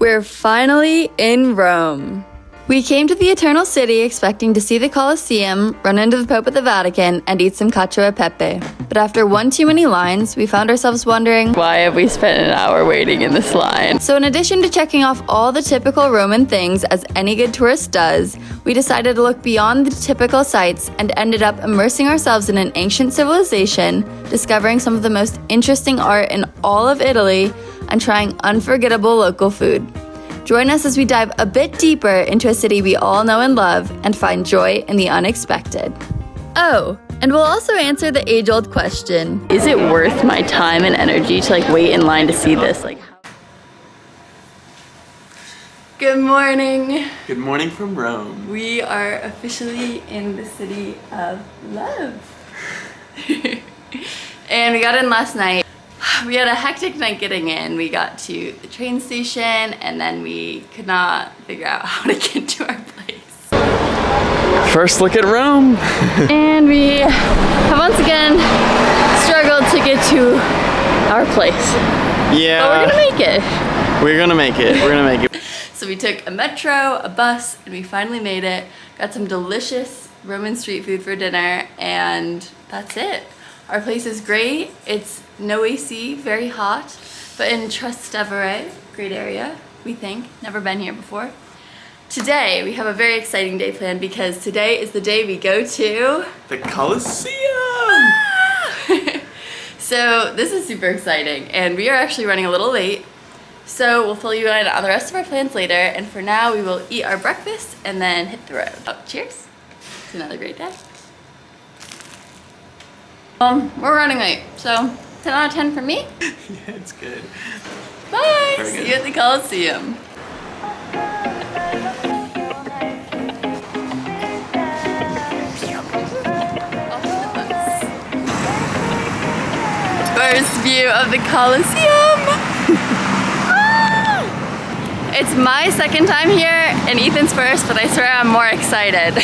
We're finally in Rome. We came to the Eternal City expecting to see the Colosseum, run into the Pope at the Vatican, and eat some cacio e pepe. But after one too many lines, we found ourselves wondering, why have we spent an hour waiting in this line? So in addition to checking off all the typical Roman things as any good tourist does, we decided to look beyond the typical sights and ended up immersing ourselves in an ancient civilization, discovering some of the most interesting art in all of Italy, and trying unforgettable local food. Join us as we dive a bit deeper into a city we all know and love and find joy in the unexpected. Oh, and we'll also answer the age-old question, is it worth my time and energy to wait in line to see this? Good morning. Good morning from Rome. We are officially in the city of love. And we got in last night. We had a hectic night getting in. We got to the train station and then we could not figure out how to get to our place. First look at Rome. And we have once again struggled to get to our place. Yeah. But we're gonna make it. We're gonna make it. We're gonna make it. So we took a metro, a bus, and we finally made it. Got some delicious Roman street food for dinner, and that's it. Our place is great. It's no AC, very hot, but in Trastevere, great area, we think. Never been here before. Today, we have a very exciting day planned because today is the day we go to the Colosseum! So this is super exciting, and we are actually running a little late. So we'll fill you in on the rest of our plans later, and for now we will eat our breakfast and then hit the road. Oh, cheers to another great day. We're running late, so 10 out of 10 for me. Yeah, it's good. Bye! See you at the Colosseum. First view of the Colosseum. It's my second time here and Ethan's first, but I swear I'm more excited.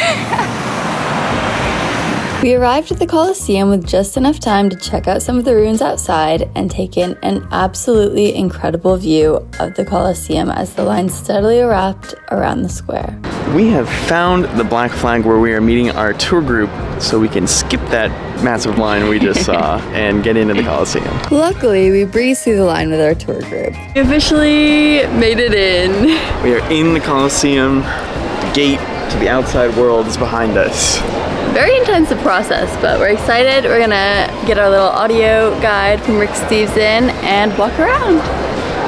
We arrived at the Colosseum with just enough time to check out some of the ruins outside and take in an absolutely incredible view of the Colosseum as the line steadily wrapped around the square. We have found the black flag where we are meeting our tour group so we can skip that massive line we just saw and get into the Colosseum. Luckily, we breezed through the line with our tour group. We officially made it in. We are in the Colosseum. The gate to the outside world is behind us. Very intensive process, but we're excited. We're gonna get our little audio guide from Rick Steves in and walk around.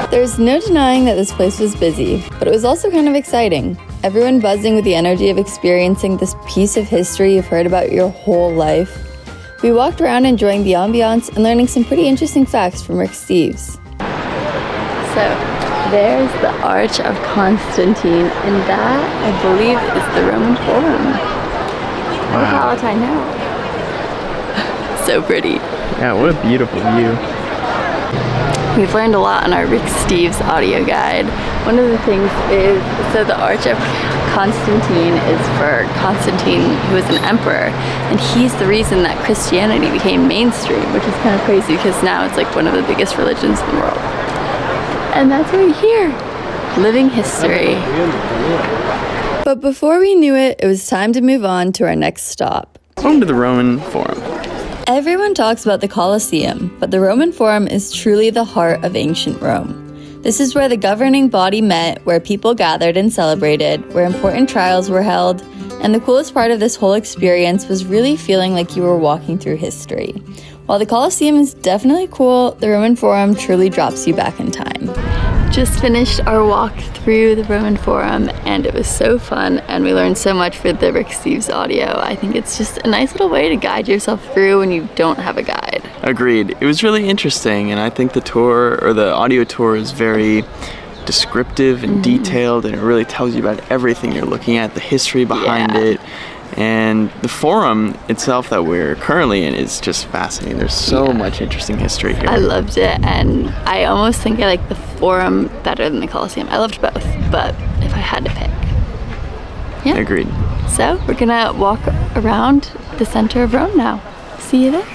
There's no denying that this place was busy, but it was also kind of exciting. Everyone buzzing with the energy of experiencing this piece of history you've heard about your whole life. We walked around enjoying the ambiance and learning some pretty interesting facts from Rick Steves. So, there's the Arch of Constantine, and that, I believe, is the Roman Forum. Or Palatine now. So pretty. Yeah, what a beautiful view. We've learned a lot on our Rick Steves audio guide. One of the things is, so the Arch of Constantine is for Constantine, who was an emperor, and he's the reason that Christianity became mainstream, which is kind of crazy because now it's one of the biggest religions in the world. And that's right here, living history. But before we knew it, it was time to move on to our next stop. Home to the Roman Forum. Everyone talks about the Colosseum, but the Roman Forum is truly the heart of ancient Rome. This is where the governing body met, where people gathered and celebrated, where important trials were held, and the coolest part of this whole experience was really feeling like you were walking through history. While the Colosseum is definitely cool, the Roman Forum truly drops you back in time. Just finished our walk through the Roman Forum and it was so fun and we learned so much for the Rick Steves audio. I think it's just a nice little way to guide yourself through when you don't have a guide. Agreed. It was really interesting and I think the tour or the audio tour is very descriptive and detailed and it really tells you about everything you're looking at, the history behind it. And the forum itself that we're currently in is just fascinating. There's so much interesting history here. I loved it, and I almost think I like the forum better than the Colosseum. I loved both, but if I had to pick. Yeah. Agreed. So we're gonna walk around the center of Rome now. See you there.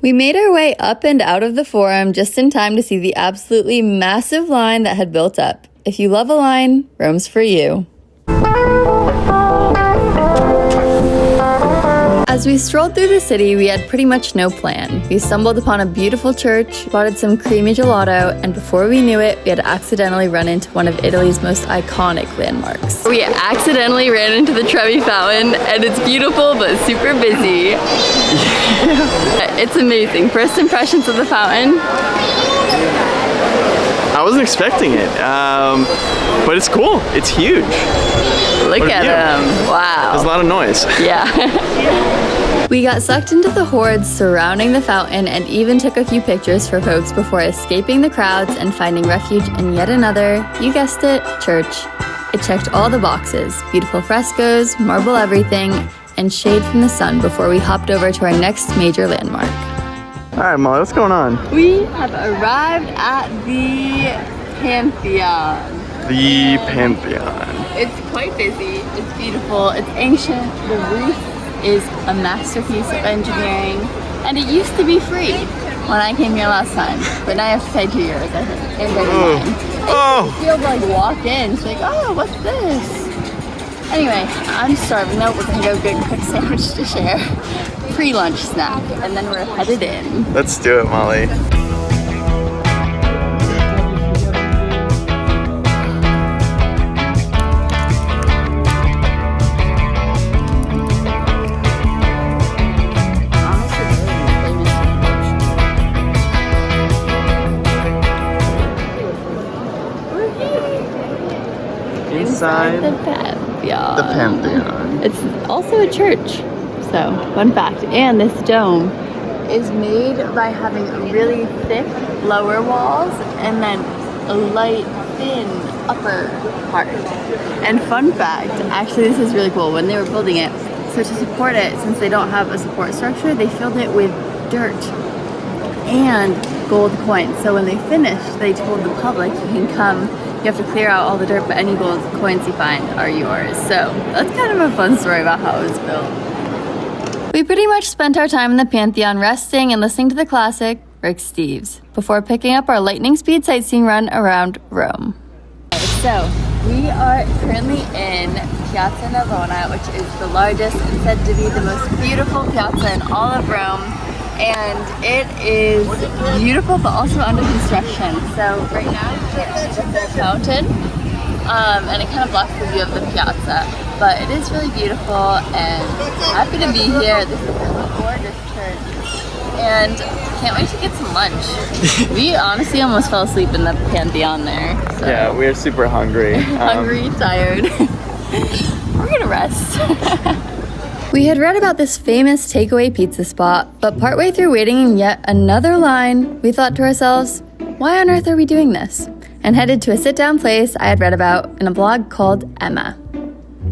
We made our way up and out of the forum just in time to see the absolutely massive line that had built up. if you love a line, Rome's for you. As we strolled through the city, we had pretty much no plan. We stumbled upon a beautiful church, spotted some creamy gelato, and before we knew it, we had accidentally run into one of Italy's most iconic landmarks. We accidentally ran into the Trevi Fountain, and it's beautiful but super busy. Yeah. It's amazing. First impressions of the fountain? I wasn't expecting it, but it's cool. It's huge. Look at him. Wow. There's a lot of noise. Yeah. We got sucked into the hordes surrounding the fountain and even took a few pictures for folks before escaping the crowds and finding refuge in yet another, you guessed it, church. It checked all the boxes, beautiful frescoes, marble everything, and shade from the sun before we hopped over to our next major landmark. All right, Molly, what's going on? We have arrived at the Pantheon. The Pantheon. It's quite busy, it's beautiful, it's ancient, the roof is a masterpiece of engineering, and it used to be free when I came here last time, but now I have to pay €2, I think, and $39. It feels like walk in, it's like, oh, what's this? Anyway, I'm starving though, we're gonna go get a quick sandwich to share, pre-lunch snack, and then we're headed in. Let's do it, Molly. Inside the Pantheon. The Pantheon. It's also a church. So, fun fact. And this dome is made by having really thick lower walls and then a light, thin upper part. And fun fact, actually this is really cool, when they were building it, so to support it, since they don't have a support structure, they filled it with dirt and gold coins. So when they finished, they told the public, you can come, you have to clear out all the dirt, but any gold coins you find are yours. So that's kind of a fun story about how it was built. We pretty much spent our time in the Pantheon resting and listening to the classic Rick Steves before picking up our lightning speed sightseeing run around Rome. So we are currently in Piazza Navona, which is the largest and said to be the most beautiful piazza in all of Rome. And it is beautiful but also under construction. So right now you can't see the full fountain, and it kind of blocks the view of the piazza. But it is really beautiful and happy to be here. This is a gorgeous church. And can't wait to get some lunch. We honestly almost fell asleep in the Pantheon there. So. Yeah, we are super hungry. Hungry, tired. We're gonna rest. We had read about this famous takeaway pizza spot, but partway through waiting in yet another line, we thought to ourselves, why on earth are we doing this? And headed to a sit-down place I had read about in a blog called Emma.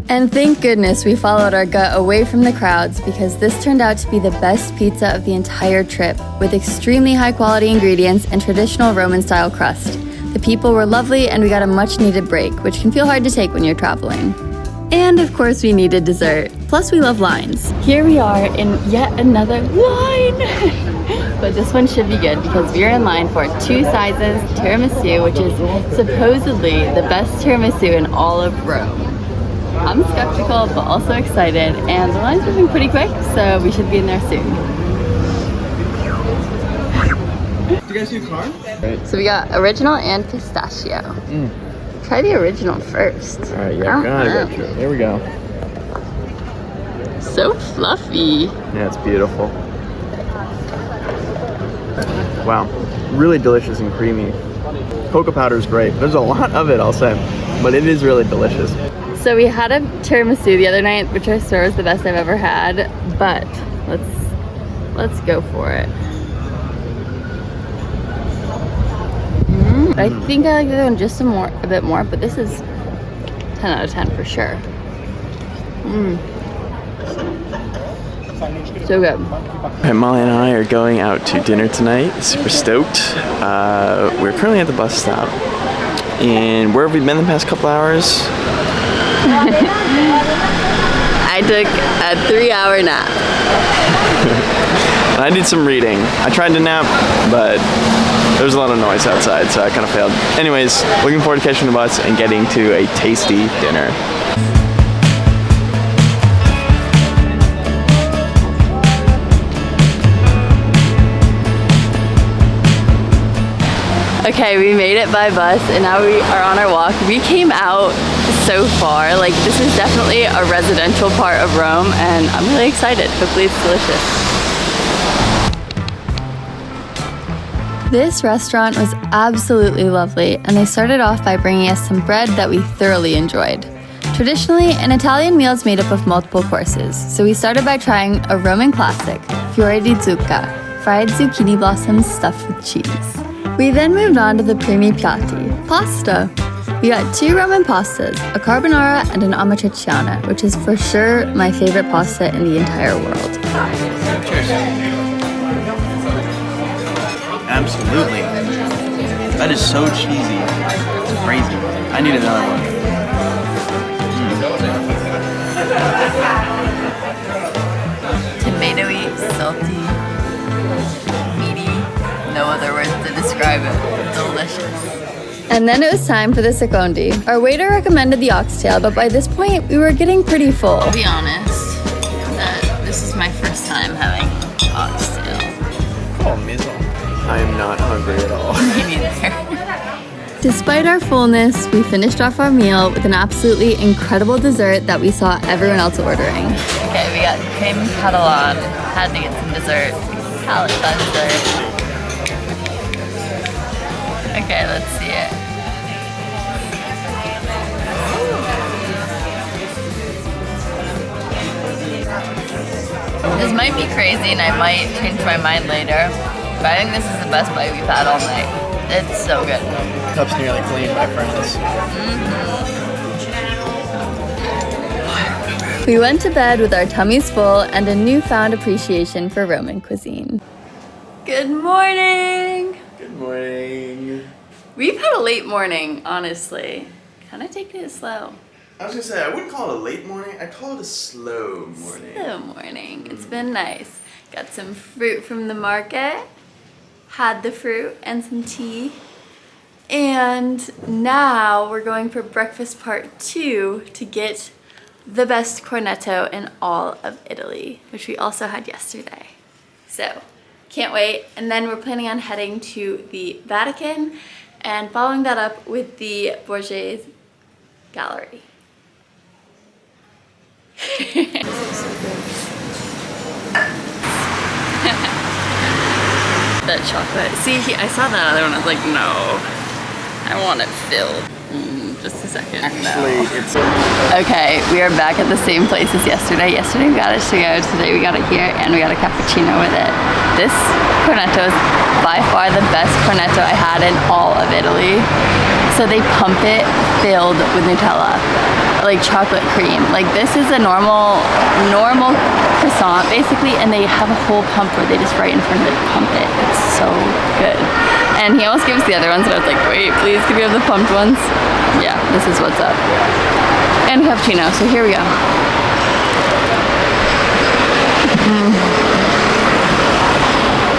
And thank goodness we followed our gut away from the crowds, because this turned out to be the best pizza of the entire trip, with extremely high quality ingredients and traditional Roman-style crust. The people were lovely and we got a much-needed break, which can feel hard to take when you're traveling. And of course we needed dessert. Plus we love lines. Here we are in yet another line. But this one should be good because we are in line for 2 sizes tiramisu, which is supposedly the best tiramisu in all of Rome. I'm skeptical but also excited, and the line's moving pretty quick, so we should be in there soon. Do you guys do corn? Right. So we got original and pistachio. Try the original first. All right, yeah, gotta go through. Here we go. So fluffy. Yeah, it's beautiful. Wow, really delicious and creamy. Cocoa powder is great. There's a lot of it, I'll say, but it is really delicious. So we had a tiramisu the other night, which I swear was the best I've ever had, but let's go for it. I think I like the other one just a bit more, but this is 10 out of 10 for sure. So good. Right, Molly and I are going out to dinner tonight. Super stoked. We're currently at the bus stop. And where have we been the past couple hours? I took a 3-hour nap. And I did some reading. I tried to nap, but there was a lot of noise outside, so I kind of failed. Anyways, looking forward to catching the bus and getting to a tasty dinner. Okay, we made it by bus and now we are on our walk. We came out so far. Like, this is definitely a residential part of Rome and I'm really excited. Hopefully it's delicious. This restaurant was absolutely lovely and they started off by bringing us some bread that we thoroughly enjoyed. Traditionally, an Italian meal is made up of multiple courses, so we started by trying a Roman classic, fiore di zucca, fried zucchini blossoms stuffed with cheese. We then moved on to the primi piatti, pasta. We got 2 Roman pastas, a carbonara and an amatriciana, which is for sure my favorite pasta in the entire world. Cheers. Absolutely. That is so cheesy. It's crazy. I need another one. Tomatoey, salty, meaty, no other words to describe it. Delicious. And then it was time for the secondi. Our waiter recommended the oxtail, but by this point we were getting pretty full. I'll be honest, this is my first time having oxtail. Oh, miso. I am not hungry at all. Me neither. Despite our fullness, we finished off our meal with an absolutely incredible dessert that we saw everyone else ordering. Okay, we got creme catalan. Had to get some dessert. Palate dessert. Okay, let's see it. This might be crazy and I might change my mind later, but I think this is the best bite we've had all night. It's so good. Cup's nearly clean, my friends. We went to bed with our tummies full and a newfound appreciation for Roman cuisine. Good morning! Good morning. We've had a late morning, honestly. Kind of taking it slow. I was gonna say, I wouldn't call it a late morning, I'd call it a slow morning. Slow morning. It's been nice. Got some fruit from the market. Had the fruit and some tea. And now we're going for breakfast part 2 to get the best cornetto in all of Italy, which we also had yesterday. So, can't wait. And then we're planning on heading to the Vatican and following that up with the Borghese Gallery. That chocolate. See, I saw that other one. I was like, no, I want it filled. Just a second. Actually, no. it's... Okay, we are back at the same place as yesterday. Yesterday we got it to go. Today we got it here, and we got a cappuccino with it. This cornetto is by far the best cornetto I had in all of Italy. So they pump it filled with Nutella, like chocolate cream. Like, this is a normal croissant basically, and they have a whole pump where they just right in front of it pump it. It's so good. And he almost gave us the other ones, and I was like, wait, please, can we have the pumped ones? Yeah, this is what's up. And cappuccino, so here we go.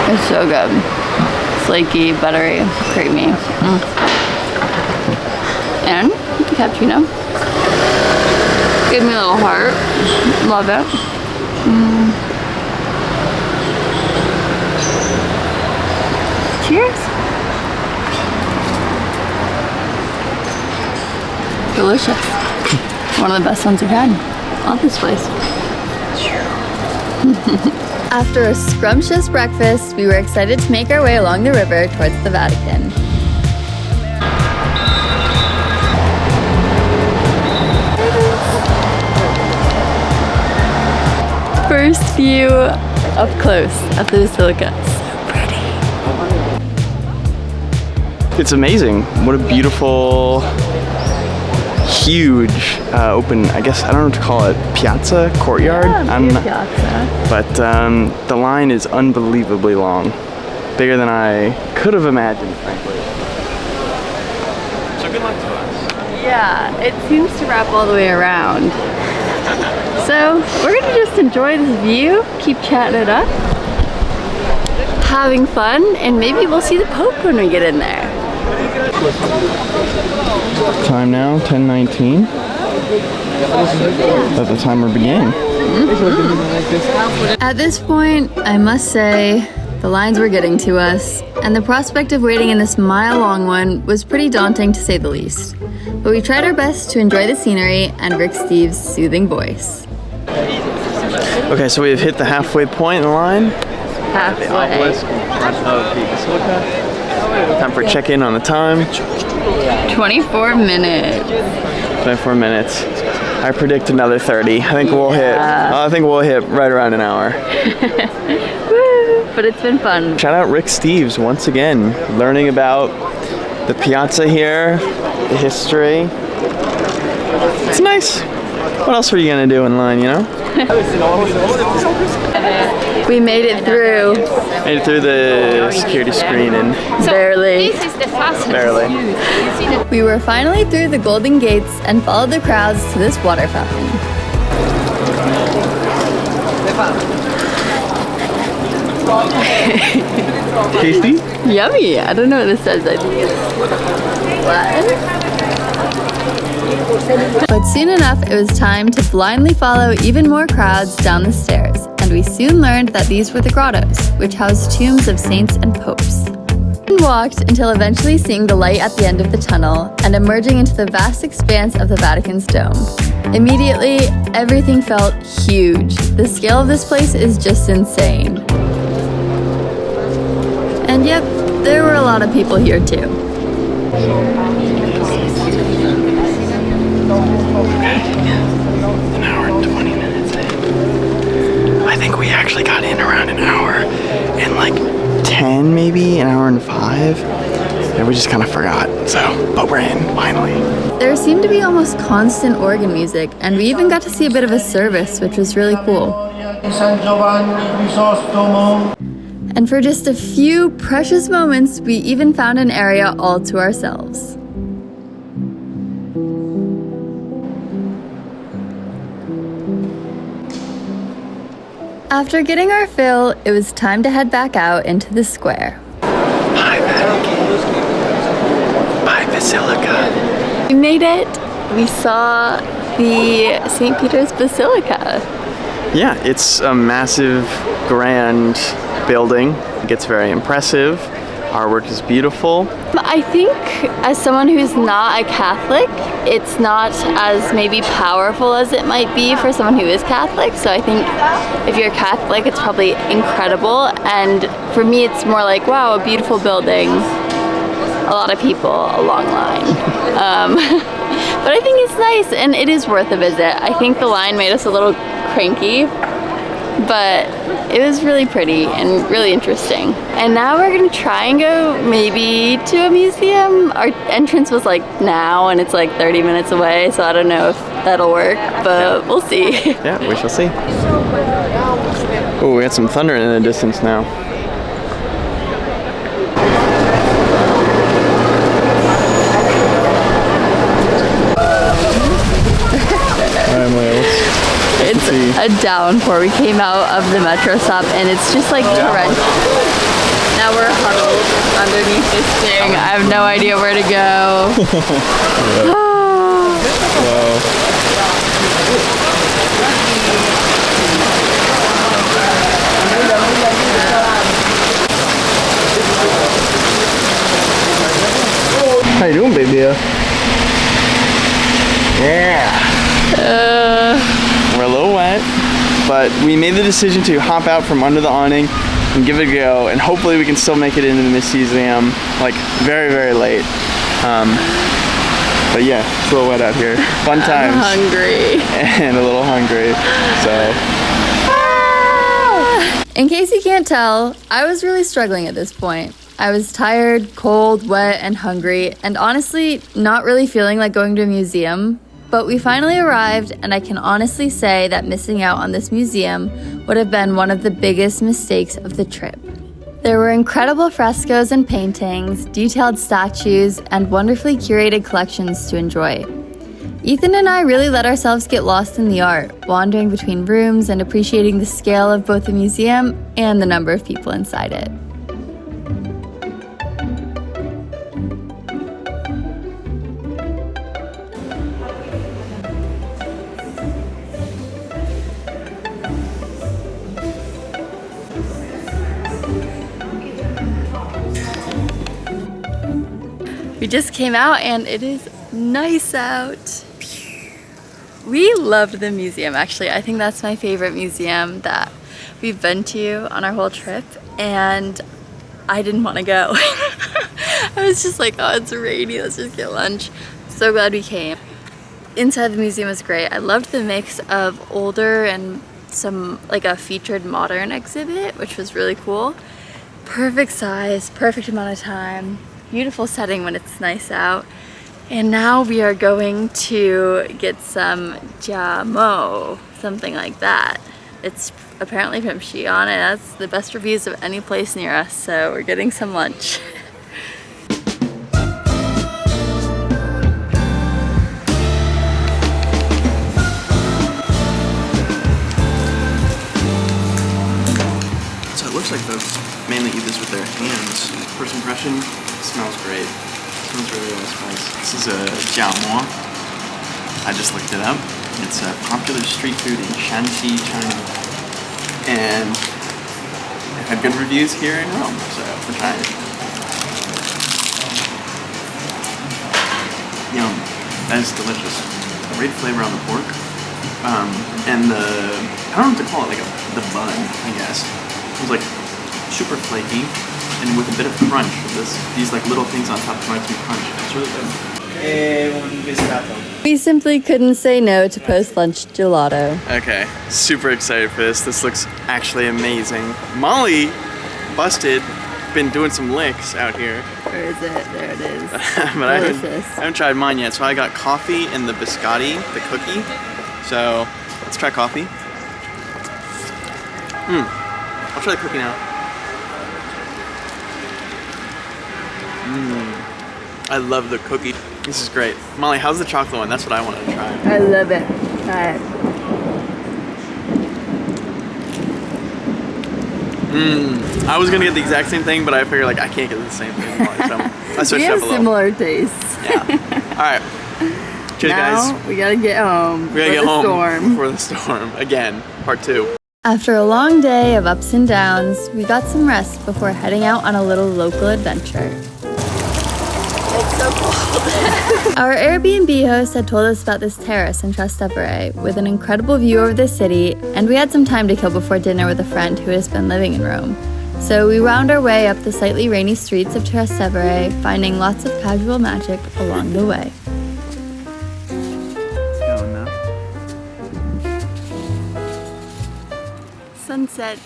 It's so good. Flaky, buttery, creamy. And cappuccino. Give me a little heart. Love it. Cheers. Delicious. One of the best ones we've had. Love this place. After a scrumptious breakfast, we were excited to make our way along the river towards the Vatican. First view up close of the Basilica. So pretty. It's amazing. What a beautiful, huge, open, I guess, I don't know what to call it, piazza, courtyard? Yeah, piazza. But the line is unbelievably long. Bigger than I could have imagined, frankly. So good luck to us. Yeah, it seems to wrap all the way around. So we're gonna just enjoy this view, keep chatting it up, having fun, and maybe we'll see the Pope when we get in there. Time now, 10:19. Let the timer begin. At this point, I must say, the lines were getting to us, and the prospect of waiting in this mile-long one was pretty daunting to say the least. But we tried our best to enjoy the scenery and Rick Steves' soothing voice. Okay, so we've hit the halfway point in the line. Halfway. The obelisk in front of the basilica. Time for check-in on the time. 24 minutes. 24 minutes. I predict another 30. I think we'll hit. I think we'll hit right around an hour. Woo! But it's been fun. Shout out Rick Steves once again, learning about the piazza here, the history. It's nice. What else are you gonna do in line, you know? We made it through. Made it through the security screen and Barely. This is the fastest. barely. We were finally through the Golden Gates and followed the crowds to this water fountain. Tasty? Yummy. I don't know what this says. I think it's Latin. But soon enough, it was time to blindly follow even more crowds down the stairs, and we soon learned that these were the grottos, which housed tombs of saints and popes. We walked until eventually seeing the light at the end of the tunnel and emerging into the vast expanse of the Vatican's dome. Immediately, everything felt huge. The scale of this place is just insane. And yep, there were a lot of people here too. An hour and 20 minutes in. I think we actually got in around an hour and like 10 maybe, an hour and 5. And we just kind of forgot, but we're in, finally. There seemed to be almost constant organ music, and we even got to see a bit of a service, which was really cool. And for just a few precious moments, we even found an area all to ourselves. After getting our fill, it was time to head back out into the square. Hi, Vatican. Bye, Basilica. We made it. We saw the St. Peter's Basilica. Yeah, it's a massive, grand building. It gets very impressive. Artwork is beautiful. I think as someone who's not a Catholic, it's not as maybe powerful as it might be for someone who is Catholic. So I think if you're Catholic, it's probably incredible. And for me, it's more like, wow, a beautiful building. A lot of people, a long line. But I think it's nice and it is worth a visit. I think the line made us a little cranky, but it was really pretty and really interesting. And now we're gonna try and go maybe to a museum. Our entrance was like now and it's like 30 minutes away, so I don't know if that'll work, but we'll see. Yeah, we shall see. Oh, we got some thunder in the distance now. It's a downpour. We came out of the metro stop and it's just like torrential. Now we're huddled underneath this thing. I have no idea where to go. How you doing, baby? Yeah. We're a little wet, but we made the decision to hop out from under the awning and give it a go, and hopefully we can still make it into the museum like very, very late. But yeah, it's a little wet out here. Fun times. I'm hungry. And a little hungry, so. In case you can't tell, I was really struggling at this point. I was tired, cold, wet, and hungry, and honestly, not really feeling like going to a museum. But we finally arrived, and I can honestly say that missing out on this museum would have been one of the biggest mistakes of the trip. There were incredible frescoes and paintings, detailed statues, and wonderfully curated collections to enjoy. Ethan and I really let ourselves get lost in the art, wandering between rooms and appreciating the scale of both the museum and the number of people inside it. We just came out and it is nice out. We loved the museum, actually. I think that's my favorite museum that we've been to on our whole trip, and I didn't want to go. I was just like, oh, it's rainy, let's just get lunch. So glad we came. Inside the museum was great. I loved the mix of older and some like a featured modern exhibit, which was really cool. Perfect size, perfect amount of time, beautiful setting when it's nice out. And now we are going to get some jamo, something like that. It's apparently from Xi'an, and that's the best reviews of any place near us, so we're getting some lunch. So it looks like folks mainly eat this with their hands. First impression, it smells great. It smells really, really spicy. This is a jiaomo. I just looked it up. It's a popular street food in Shanxi, China. And it had good reviews here in Rome, so we're trying it. Yum. That is delicious. Great flavor on the pork. And I don't know what to call it, like the bun, I guess. It was like super flaky and with a bit of crunch. These like little things on top reminds me of crunch. It's really good. We simply couldn't say no to post-lunch gelato. Okay, super excited for this. This looks actually amazing. Molly busted, been doing some licks out here. Where is it? There it is. But I haven't tried mine yet. So I got coffee and the biscotti, the cookie. So let's try coffee. I'll try the cookie now. I love the cookie. This is great. Molly, how's the chocolate one? That's what I wanted to try. I love it. Try it. I was gonna get the exact same thing, but I figured like I can't get the same thing. Molly, so I switched up a little. Similar tastes. Yeah. All right. Cheers, now, guys. we gotta get home. We gotta get home before the storm. Again, part 2. After a long day of ups and downs, we got some rest before heading out on a little local adventure. It's so cold. Our Airbnb host had told us about this terrace in Trastevere with an incredible view over the city, and we had some time to kill before dinner with a friend who has been living in Rome. So we wound our way up the slightly rainy streets of Trastevere, finding lots of casual magic along the way. Sunset,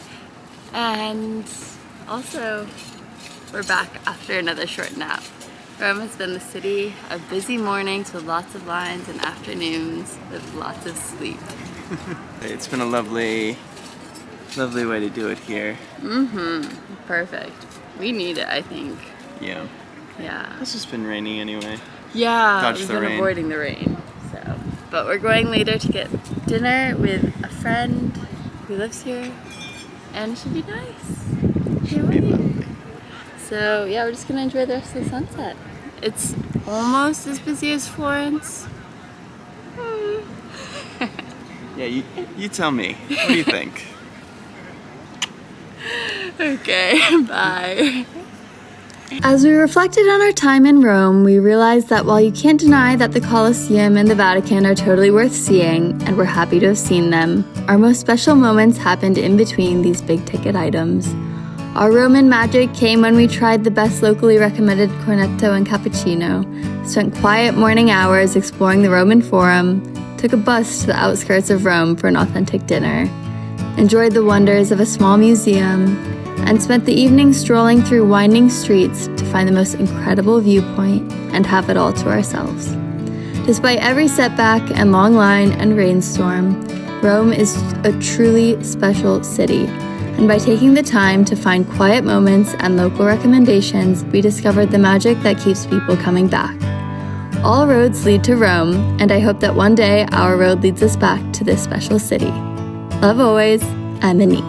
and also we're back after another short nap. Rome has been the city of busy mornings with lots of lines and afternoons with lots of sleep. It's been a lovely way to do it here. Perfect. We need it, I think. Yeah. Yeah. It's just been raining anyway. Yeah, We've been avoiding the rain. So, but we're going later to get dinner with a friend who lives here, and it should be nice. Should be lovely. So yeah, we're just gonna enjoy the rest of the sunset. It's almost as busy as Florence. Yeah, you tell me. What do you think? Okay, bye. As we reflected on our time in Rome, we realized that while you can't deny that the Colosseum and the Vatican are totally worth seeing, and we're happy to have seen them, our most special moments happened in between these big-ticket items. Our Roman magic came when we tried the best locally recommended cornetto and cappuccino, spent quiet morning hours exploring the Roman Forum, took a bus to the outskirts of Rome for an authentic dinner, enjoyed the wonders of a small museum, and spent the evening strolling through winding streets to find the most incredible viewpoint and have it all to ourselves. Despite every setback and long line and rainstorm, Rome is a truly special city, and by taking the time to find quiet moments and local recommendations, we discovered the magic that keeps people coming back. All roads lead to Rome, and I hope that one day our road leads us back to this special city. Love always, Emily.